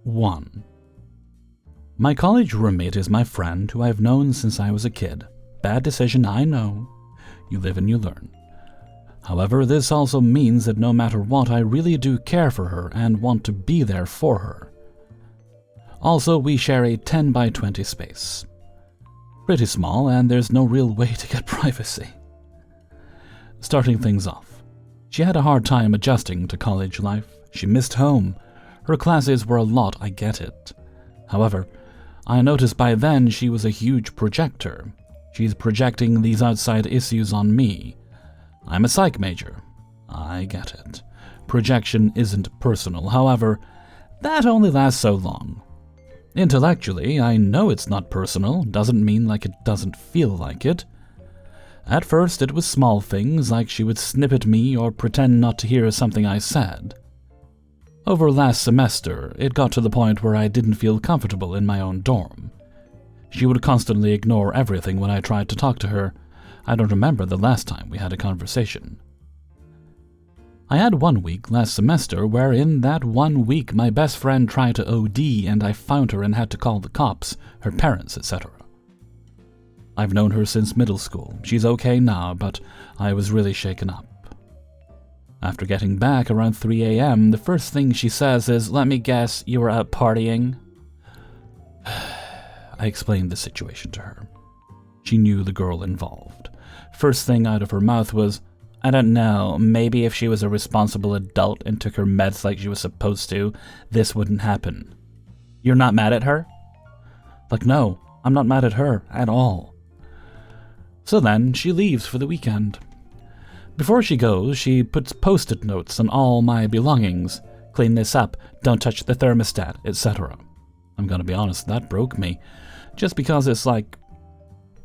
1. My college roommate is my friend who I've known since I was a kid. Bad decision, I know. You live and you learn. However, this also means that no matter what, I really do care for her and want to be there for her. Also, we share a 10 by 20 space. Pretty small, and there's no real way to get privacy. Starting things off, she had a hard time adjusting to college life. She missed home. Her classes were a lot, I get it. However, I noticed by then she was a huge projector. She's projecting these outside issues on me. I'm a psych major. I get it. Projection isn't personal. However, that only lasts so long. Intellectually, I know it's not personal. Doesn't mean like it doesn't feel like it. At first, it was small things like she would snip at me or pretend not to hear something I said. Over last semester, it got to the point where I didn't feel comfortable in my own dorm. She would constantly ignore everything when I tried to talk to her. I don't remember the last time we had a conversation. I had 1 week last semester where in that 1 week my best friend tried to OD and I found her and had to call the cops, her parents, etc. I've known her since middle school. She's okay now, but I was really shaken up. After getting back around 3 a.m., the first thing she says is, "Let me guess, you were out partying?" I explained the situation to her. She knew the girl involved. First thing out of her mouth was, "I don't know, maybe if she was a responsible adult and took her meds like she was supposed to, this wouldn't happen." "You're not mad at her?" Like, no, I'm not mad at her at all. So then she leaves for the weekend. Before she goes, she puts post-it notes on all my belongings. "Clean this up, don't touch the thermostat," etc. I'm gonna be honest, that broke me. Just because it's like,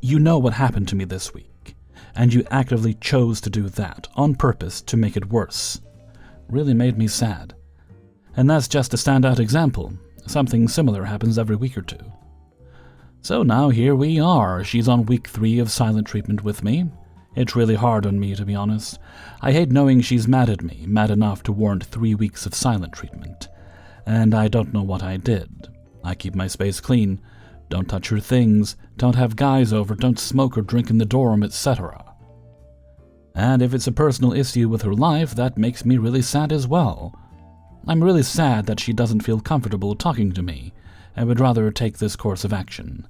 you know what happened to me this week, and you actively chose to do that, on purpose, to make it worse. Really made me sad. And that's just a standout example. Something similar happens every week or two. So now here we are. She's on week 3 of silent treatment with me. It's really hard on me, to be honest. I hate knowing she's mad at me, mad enough to warrant 3 weeks of silent treatment. And I don't know what I did. I keep my space clean, don't touch her things, don't have guys over, don't smoke or drink in the dorm, etc. And if it's a personal issue with her life, that makes me really sad as well. I'm really sad that she doesn't feel comfortable talking to me, and would rather take this course of action.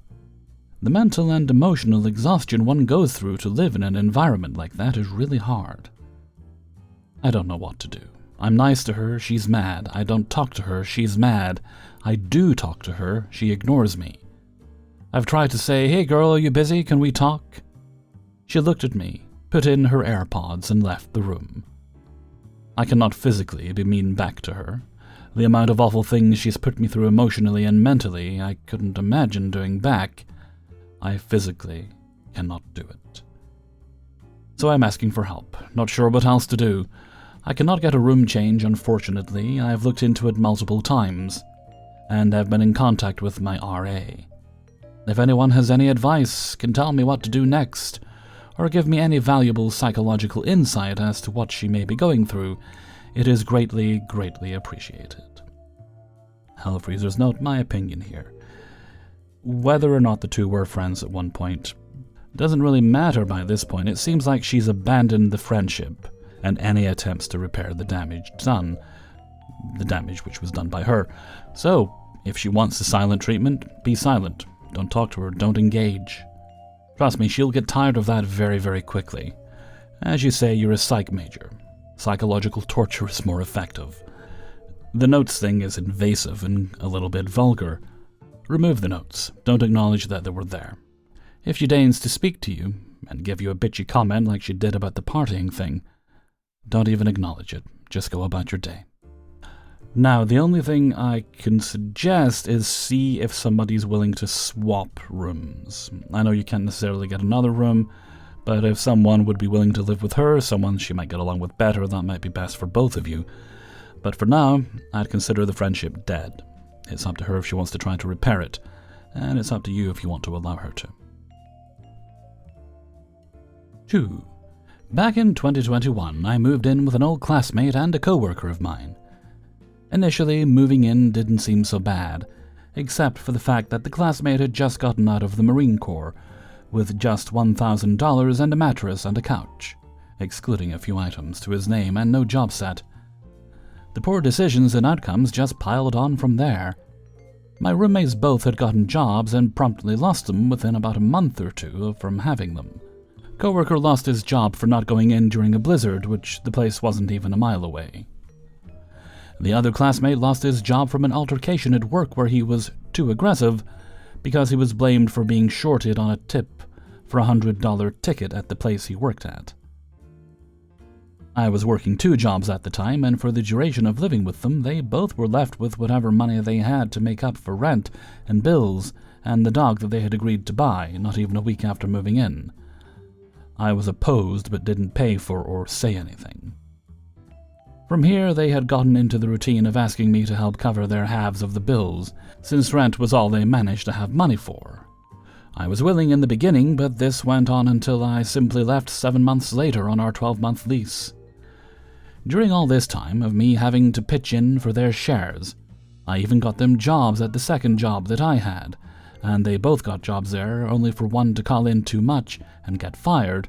The mental and emotional exhaustion one goes through to live in an environment like that is really hard. I don't know what to do. I'm nice to her, she's mad. I don't talk to her, she's mad. I do talk to her, she ignores me. I've tried to say, "Hey girl, are you busy? Can we talk?" She looked at me, put in her AirPods, and left the room. I cannot physically be mean back to her. The amount of awful things she's put me through emotionally and mentally, I couldn't imagine doing back. I physically cannot do it. So I'm asking for help, not sure what else to do. I cannot get a room change, unfortunately. I've looked into it multiple times, and I've been in contact with my RA. If anyone has any advice, can tell me what to do next, or give me any valuable psychological insight as to what she may be going through, it is greatly, greatly appreciated. Hellfreezer's note, my opinion here. Whether or not the two were friends at one point doesn't really matter by this point. It seems like she's abandoned the friendship and any attempts to repair the damage which was done by her. So, if she wants the silent treatment, be silent. Don't talk to her, don't engage. Trust me, she'll get tired of that very, very quickly. As you say, you're a psych major. Psychological torture is more effective. The notes thing is invasive and a little bit vulgar. Remove the notes. Don't acknowledge that they were there. If she deigns to speak to you, and give you a bitchy comment like she did about the partying thing, don't even acknowledge it. Just go about your day. Now, the only thing I can suggest is see if somebody's willing to swap rooms. I know you can't necessarily get another room, but if someone would be willing to live with her, someone she might get along with better, that might be best for both of you. But for now, I'd consider the friendship dead. It's up to her if she wants to try to repair it, and it's up to you if you want to allow her to. 2. Back in 2021, I moved in with an old classmate and a co-worker of mine. Initially, moving in didn't seem so bad, except for the fact that the classmate had just gotten out of the Marine Corps with just $1,000 and a mattress and a couch, excluding a few items to his name and no job set. The poor decisions and outcomes just piled on from there. My roommates both had gotten jobs and promptly lost them within about a month or two from having them. Coworker lost his job for not going in during a blizzard, which the place wasn't even a mile away. The other classmate lost his job from an altercation at work where he was too aggressive because he was blamed for being shorted on a tip for a $100 ticket at the place he worked at. I was working 2 jobs at the time, and for the duration of living with them, they both were left with whatever money they had to make up for rent and bills and the dog that they had agreed to buy, not even a week after moving in. I was opposed but didn't pay for or say anything. From here, they had gotten into the routine of asking me to help cover their halves of the bills, since rent was all they managed to have money for. I was willing in the beginning, but this went on until I simply left 7 months later on our 12-month lease. During all this time of me having to pitch in for their shares, I even got them jobs at the second job that I had, and they both got jobs there, only for one to call in too much and get fired,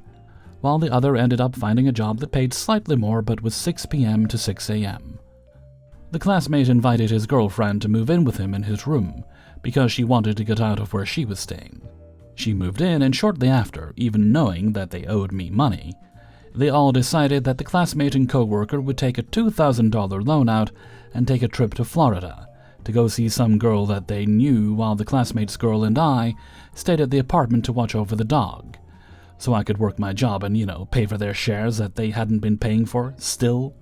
while the other ended up finding a job that paid slightly more but was 6 p.m. to 6 a.m. The classmate invited his girlfriend to move in with him in his room, because she wanted to get out of where she was staying. She moved in, and shortly after, even knowing that they owed me money, they all decided that the classmate and coworker would take a $2,000 loan out and take a trip to Florida to go see some girl that they knew, while the classmate's girl and I stayed at the apartment to watch over the dog, so I could work my job and, pay for their shares that they hadn't been paying for still.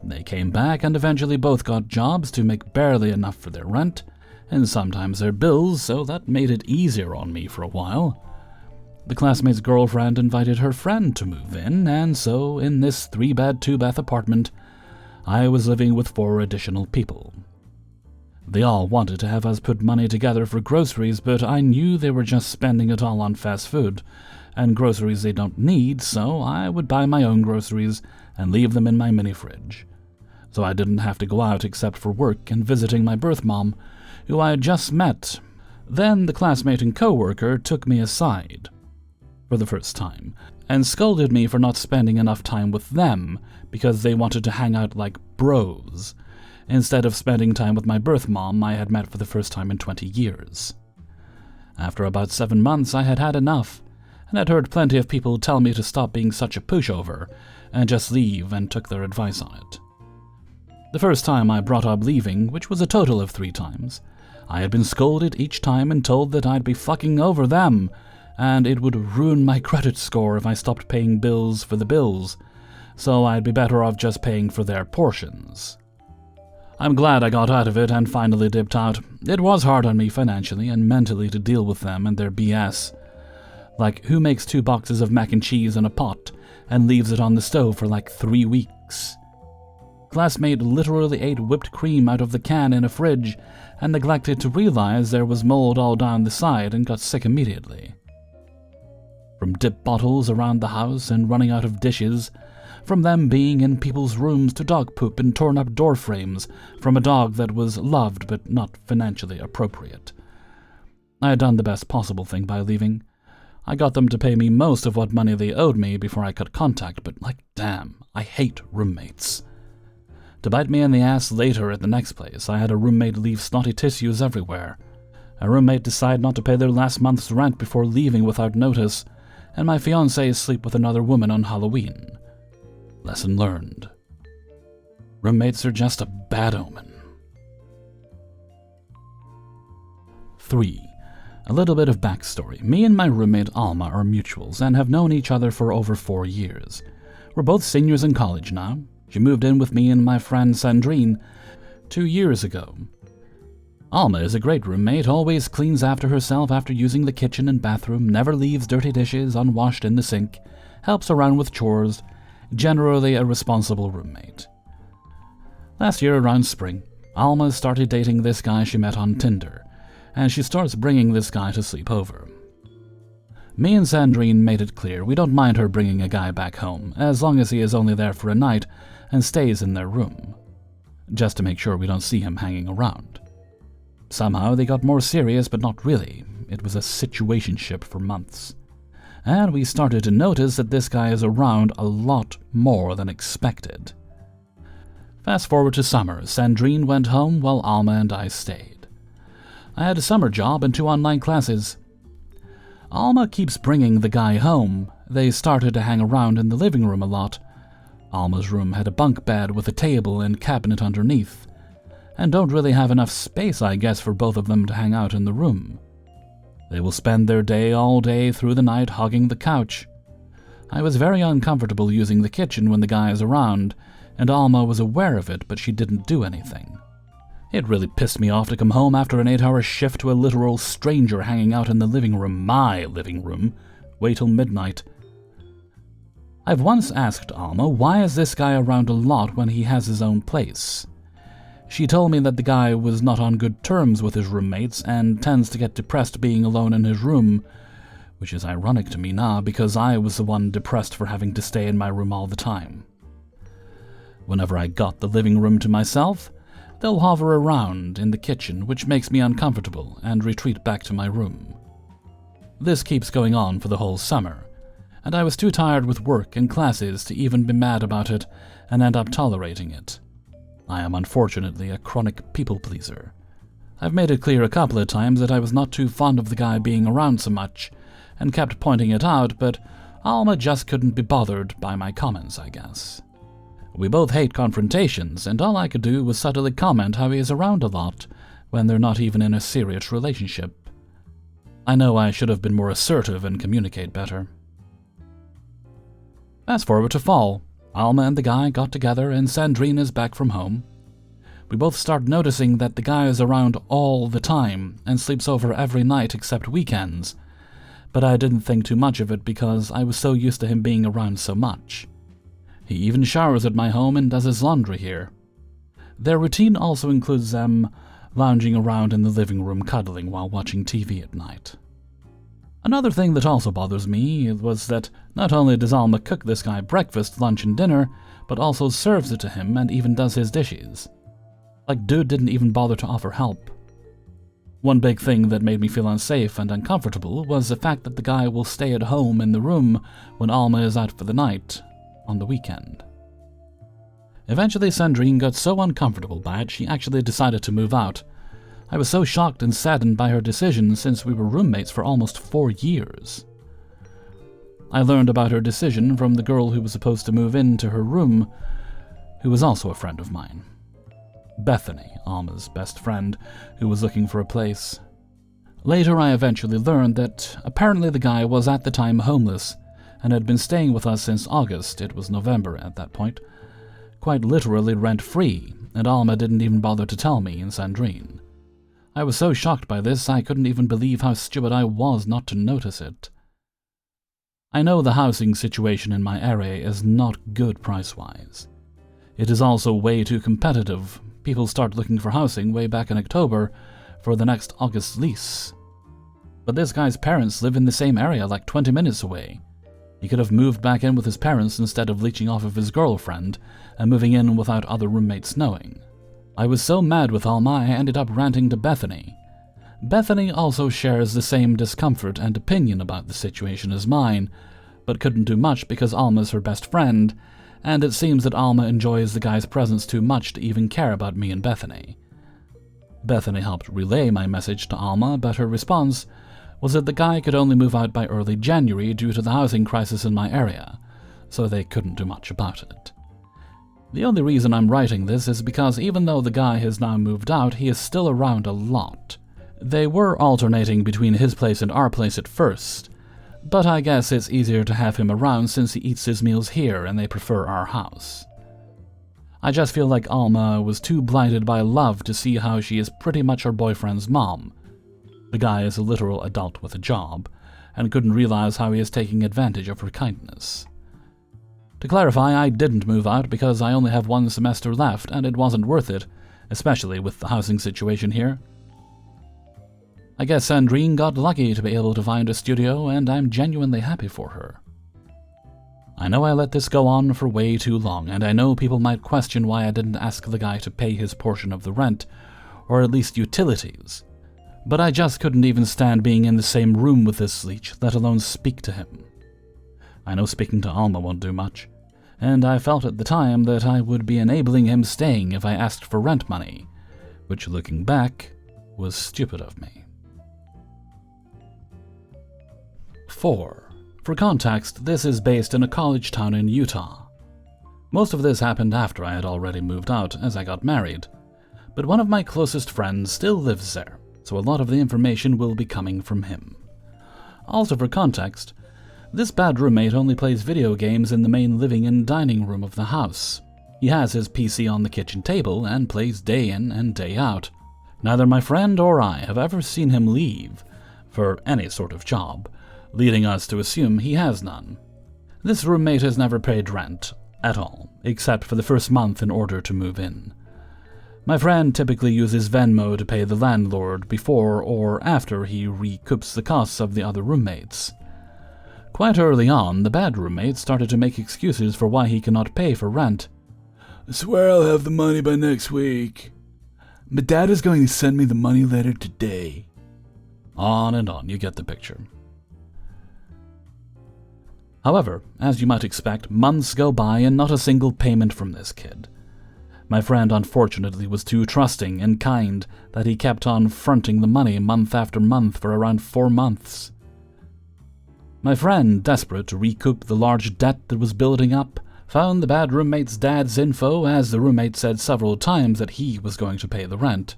They came back and eventually both got jobs to make barely enough for their rent, and sometimes their bills, so that made it easier on me for a while. The classmate's girlfriend invited her friend to move in, and so in this 3-bed, 2-bath apartment, I was living with 4 additional people. They all wanted to have us put money together for groceries, but I knew they were just spending it all on fast food and groceries they don't need, so I would buy my own groceries and leave them in my mini-fridge. So I didn't have to go out except for work and visiting my birth mom, who I had just met. Then the classmate and coworker took me aside for the first time and scolded me for not spending enough time with them because they wanted to hang out like bros, instead of spending time with my birth mom I had met for the first time in 20 years. After about 7 months, I had had enough, and had heard plenty of people tell me to stop being such a pushover and just leave, and took their advice on it. The first time I brought up leaving, which was a total of 3 times, I had been scolded each time and told that I'd be fucking over them, and it would ruin my credit score if I stopped paying bills for the bills, so I'd be better off just paying for their portions. I'm glad I got out of it and finally dipped out. It was hard on me financially and mentally to deal with them and their BS. Like, who makes 2 boxes of mac and cheese in a pot and leaves it on the stove for like 3 weeks? Classmate literally ate whipped cream out of the can in a fridge and neglected to realize there was mold all down the side and got sick immediately. From dip bottles around the house and running out of dishes, from them being in people's rooms to dog poop and torn up door frames from a dog that was loved but not financially appropriate. I had done the best possible thing by leaving. I got them to pay me most of what money they owed me before I cut contact, but like damn, I hate roommates. To bite me in the ass later at the next place, I had a roommate leave snotty tissues everywhere. A roommate decide not to pay their last month's rent before leaving without notice, and my fiancé sleep with another woman on Halloween. Lesson learned. Roommates are just a bad omen. 3. A little bit of backstory. Me and my roommate Alma are mutuals and have known each other for over 4 years. We're both seniors in college now. She moved in with me and my friend Sandrine 2 years ago. Alma is a great roommate, always cleans after herself after using the kitchen and bathroom, never leaves dirty dishes unwashed in the sink, helps around with chores, generally a responsible roommate. Last year around spring, Alma started dating this guy she met on Tinder, and she starts bringing this guy to sleep over. Me and Sandrine made it clear we don't mind her bringing a guy back home, as long as he is only there for a night and stays in their room. just to make sure we don't see him hanging around. Somehow they got more serious, but not really. It was a situationship for months. And we started to notice that this guy is around a lot more than expected. Fast forward to summer, Sandrine went home while Alma and I stayed. I had a summer job and 2 online classes. Alma keeps bringing the guy home. They started to hang around in the living room a lot. Alma's room had a bunk bed with a table and cabinet underneath, and don't really have enough space, I guess, for both of them to hang out in the room. They will spend their day all day through the night hogging the couch. I was very uncomfortable using the kitchen when the guy is around, and Alma was aware of it, but she didn't do anything. It really pissed me off to come home after an 8-hour shift to a literal stranger hanging out in the living room, my living room, wait till midnight. I've once asked Alma, why is this guy around a lot when he has his own place? She told me that the guy was not on good terms with his roommates and tends to get depressed being alone in his room, which is ironic to me now because I was the one depressed for having to stay in my room all the time. Whenever I got the living room to myself, they'll hover around in the kitchen, which makes me uncomfortable, and retreat back to my room. This keeps going on for the whole summer, and I was too tired with work and classes to even be mad about it and end up tolerating it. I am unfortunately a chronic people-pleaser. I've made it clear a couple of times that I was not too fond of the guy being around so much, and kept pointing it out, but Alma just couldn't be bothered by my comments, I guess. We both hate confrontations, and all I could do was subtly comment how he is around a lot when they're not even in a serious relationship. I know I should have been more assertive and communicate better. Fast forward to fall. Alma and the guy got together and Sandrine is back from home. We both start noticing that the guy is around all the time and sleeps over every night except weekends, but I didn't think too much of it because I was so used to him being around so much. He even showers at my home and does his laundry here. Their routine also includes them lounging around in the living room cuddling while watching TV at night. Another thing that also bothers me was that not only does Alma cook this guy breakfast, lunch, and dinner, but also serves it to him and even does his dishes. Like, dude didn't even bother to offer help. One big thing that made me feel unsafe and uncomfortable was the fact that the guy will stay at home in the room when Alma is out for the night on the weekend. Eventually, Sandrine got so uncomfortable by it, she actually decided to move out. I was so shocked and saddened by her decision since we were roommates for almost 4 years. I learned about her decision from the girl who was supposed to move into her room, who was also a friend of mine. Bethany, Alma's best friend, who was looking for a place. Later, I eventually learned that apparently the guy was at the time homeless and had been staying with us since August. It was November at that point. Quite literally rent-free, and Alma didn't even bother to tell me and Sandrine. I was so shocked by this, I couldn't even believe how stupid I was not to notice it. I know the housing situation in my area is not good price-wise. It is also way too competitive. People start looking for housing way back in October for the next August lease. But this guy's parents live in the same area, like 20 minutes away. He could have moved back in with his parents instead of leeching off of his girlfriend and moving in without other roommates knowing. I was so mad with Alma, I ended up ranting to Bethany. Bethany also shares the same discomfort and opinion about the situation as mine, but couldn't do much because Alma's her best friend, and it seems that Alma enjoys the guy's presence too much to even care about me and Bethany. Bethany helped relay my message to Alma, but her response was that the guy could only move out by early January due to the housing crisis in my area, so they couldn't do much about it. The only reason I'm writing this is because even though the guy has now moved out, he is still around a lot. They were alternating between his place and our place at first, but I guess it's easier to have him around since he eats his meals here and they prefer our house. I just feel like Alma was too blinded by love to see how she is pretty much her boyfriend's mom. The guy is a literal adult with a job, and couldn't realize how he is taking advantage of her kindness. To clarify, I didn't move out because I only have 1 semester left and it wasn't worth it, especially with the housing situation here. I guess Sandrine got lucky to be able to find a studio and I'm genuinely happy for her. I know I let this go on for way too long, and I know people might question why I didn't ask the guy to pay his portion of the rent, or at least utilities. But I just couldn't even stand being in the same room with this leech, let alone speak to him. I know speaking to Alma won't do much, and I felt at the time that I would be enabling him staying if I asked for rent money, which, looking back, was stupid of me. 4. For context, this is based in a college town in Utah. Most of this happened after I had already moved out, as I got married, but one of my closest friends still lives there, so a lot of the information will be coming from him. Also for context, this bad roommate only plays video games in the main living and dining room of the house. He has his PC on the kitchen table and plays day in and day out. Neither my friend or I have ever seen him leave for any sort of job, leading us to assume he has none. This roommate has never paid rent at all, except for the first month in order to move in. My friend typically uses Venmo to pay the landlord before or after he recoups the costs of the other roommates. Quite early on, the bad roommate started to make excuses for why he cannot pay for rent. I swear I'll have the money by next week. My dad is going to send me the money later today. On and on, you get the picture. However, as you might expect, months go by and not a single payment from this kid. My friend unfortunately was too trusting and kind that he kept on fronting the money month after month for around 4 months. My friend, desperate to recoup the large debt that was building up, found the bad roommate's dad's info, as the roommate said several times that he was going to pay the rent.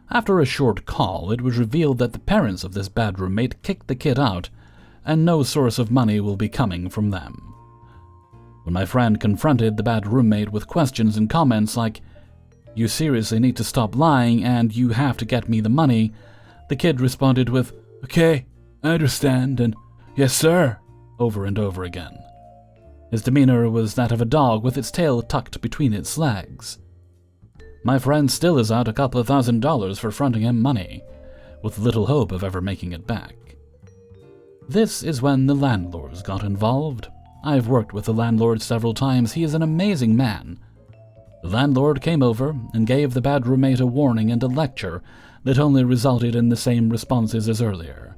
After a short call, it was revealed that the parents of this bad roommate kicked the kid out, and no source of money will be coming from them. When my friend confronted the bad roommate with questions and comments like, "You seriously need to stop lying and you have to get me the money," the kid responded with, "Okay, I understand," and "Yes, sir," over and over again. His demeanor was that of a dog with its tail tucked between its legs. My friend still is out a couple of $1,000s for fronting him money, with little hope of ever making it back. This is when the landlords got involved. I've worked with the landlord several times. He is an amazing man. The landlord came over and gave the bad roommate a warning and a lecture that only resulted in the same responses as earlier.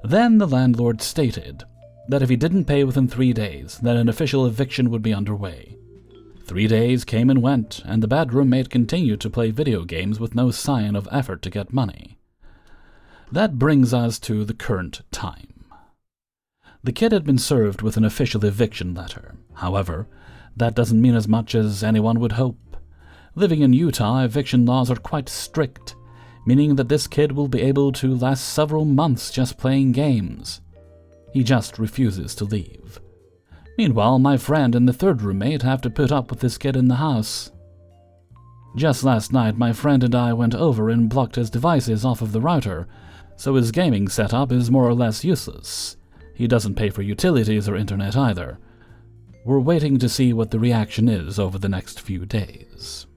Then the landlord stated that if he didn't pay within 3 days, then an official eviction would be underway. 3 days came and went, and the bad roommate continued to play video games with no sign of effort to get money. That brings us to the current time. The kid had been served with an official eviction letter. However, that doesn't mean as much as anyone would hope. Living in Utah, eviction laws are quite strict, meaning that this kid will be able to last several months just playing games. He just refuses to leave. Meanwhile, my friend and the third roommate have to put up with this kid in the house. Just last night, my friend and I went over and blocked his devices off of the router, so his gaming setup is more or less useless. He doesn't pay for utilities or internet either. We're waiting to see what the reaction is over the next few days.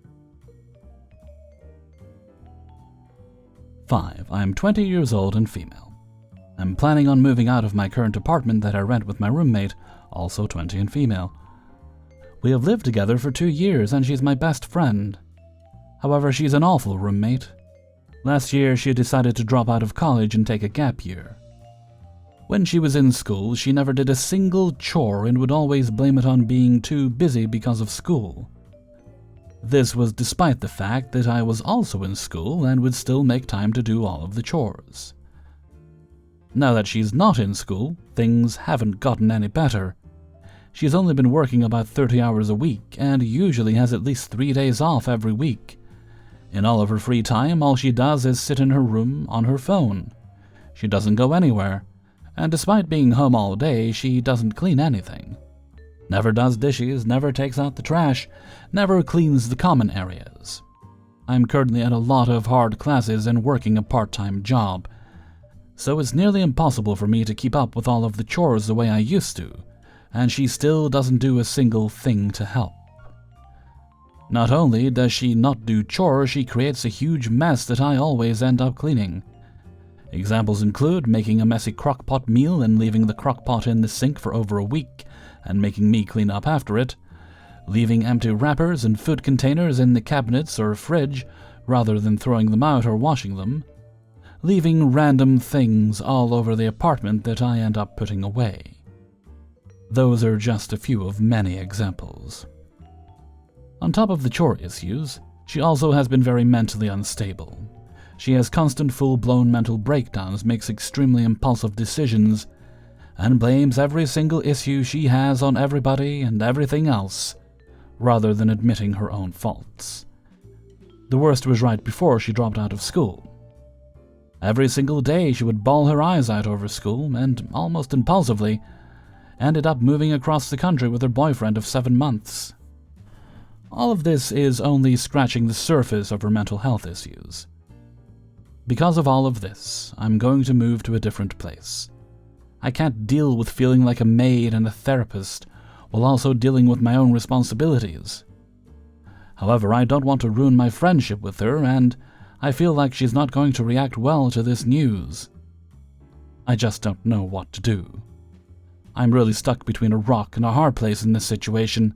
5. I'm 20 years old and female. I'm planning on moving out of my current apartment that I rent with my roommate, also 20 and female. We have lived together for 2 years and she's my best friend. However, she's an awful roommate. Last year, she decided to drop out of college and take a gap year. When she was in school, she never did a single chore and would always blame it on being too busy because of school. This was despite the fact that I was also in school and would still make time to do all of the chores. Now that she's not in school, things haven't gotten any better. She's only been working about 30 hours a week and usually has at least 3 days off every week. In all of her free time, all she does is sit in her room on her phone. She doesn't go anywhere, and despite being home all day, she doesn't clean anything. Never does dishes, never takes out the trash, never cleans the common areas. I'm currently at a lot of hard classes and working a part-time job, so it's nearly impossible for me to keep up with all of the chores the way I used to, and she still doesn't do a single thing to help. Not only does she not do chores, she creates a huge mess that I always end up cleaning. Examples include making a messy crock-pot meal and leaving the crock-pot in the sink for over a week and making me clean up after it, leaving empty wrappers and food containers in the cabinets or fridge rather than throwing them out or washing them, leaving random things all over the apartment that I end up putting away. Those are just a few of many examples. On top of the chore issues, she also has been very mentally unstable. She has constant full-blown mental breakdowns, makes extremely impulsive decisions, and blames every single issue she has on everybody and everything else, rather than admitting her own faults. The worst was right before she dropped out of school. Every single day she would bawl her eyes out over school, and, almost impulsively, ended up moving across the country with her boyfriend of 7 months. All of this is only scratching the surface of her mental health issues. Because of all of this, I'm going to move to a different place. I can't deal with feeling like a maid and a therapist while also dealing with my own responsibilities. However, I don't want to ruin my friendship with her, and I feel like she's not going to react well to this news. I just don't know what to do. I'm really stuck between a rock and a hard place in this situation.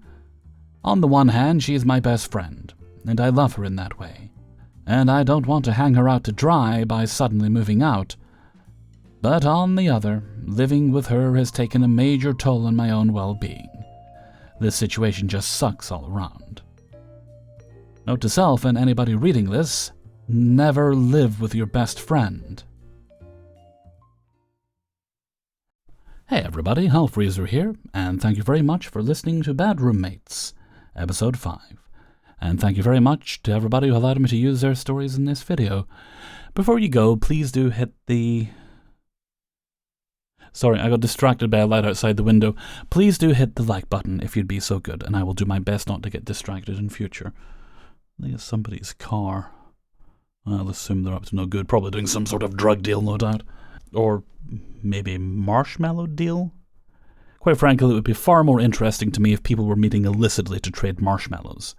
On the one hand, she is my best friend, and I love her in that way, and I don't want to hang her out to dry by suddenly moving out. But on the other, living with her has taken a major toll on my own well-being. This situation just sucks all around. Note to self and anybody reading this, never live with your best friend. Hey everybody, Hellfreezer here, and thank you very much for listening to Bad Roommates, Episode 5. And thank you very much to everybody who allowed me to use their stories in this video. Before you go, please do hit the... Sorry, I got distracted by a light outside the window. Please do hit the like button if you'd be so good, and I will do my best not to get distracted in future. I think it's somebody's car. I'll assume they're up to no good, probably doing some sort of drug deal, no doubt. Or maybe marshmallow deal? Quite frankly, it would be far more interesting to me if people were meeting illicitly to trade marshmallows.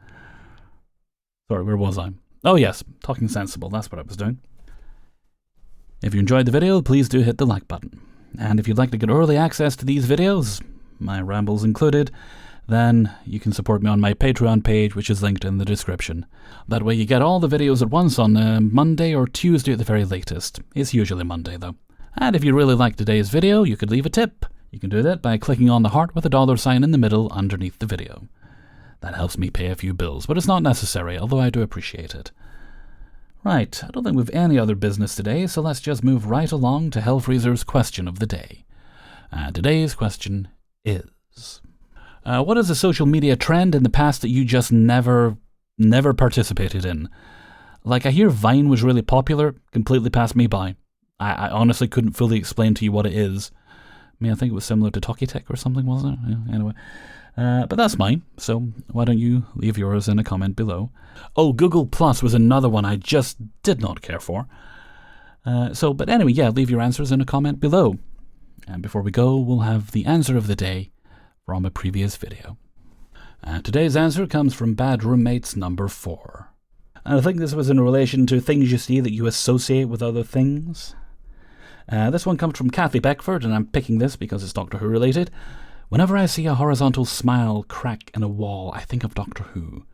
Sorry, where was I? Oh yes, talking sensible, that's what I was doing. If you enjoyed the video, please do hit the like button. And if you'd like to get early access to these videos, my rambles included, then you can support me on my Patreon page, which is linked in the description. That way you get all the videos at once on Monday or Tuesday at the very latest. It's usually Monday, though. And if you really liked today's video, you could leave a tip. You can do that by clicking on the heart with a $sign in the middle underneath the video. That helps me pay a few bills, but it's not necessary, although I do appreciate it. Right, I don't think we've any other business today, so let's just move right along to Hellfreezer's question of the day. And today's question is... what is a social media trend in the past that you just never participated in? Like, I hear Vine was really popular, completely passed me by. I honestly couldn't fully explain to you what it is. I mean, I think it was similar to Talkie Tech or something, wasn't it? Yeah, anyway. But that's mine, so why don't you leave yours in a comment below. Oh, Google Plus was another one I just did not care for. But anyway, yeah, leave your answers in a comment below. And before we go, we'll have the answer of the day from a previous video. Today's answer comes from Bad Roommates number 4. And I think this was in relation to things you see that you associate with other things. This one comes from Kathy Beckford, and I'm picking this because it's Doctor Who related. Whenever I see a horizontal smile crack in a wall, I think of Doctor Who.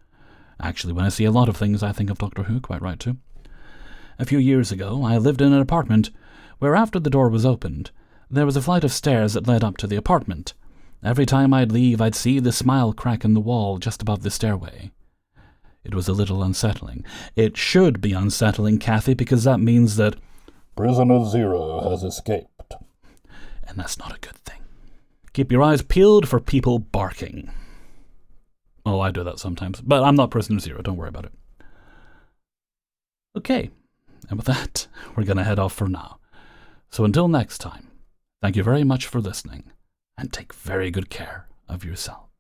Actually, when I see a lot of things, I think of Doctor Who, quite right too. A few years ago, I lived in an apartment where after the door was opened, there was a flight of stairs that led up to the apartment. Every time I'd leave, I'd see the smile crack in the wall just above the stairway. It was a little unsettling. It should be unsettling, Kathy, because that means that Prisoner Zero has escaped. And that's not a good thing. Keep your eyes peeled for people barking. Oh, I do that sometimes, but I'm not Prisoner Zero, don't worry about it. Okay, and with that, we're going to head off for now. So until next time, thank you very much for listening, and take very good care of yourself.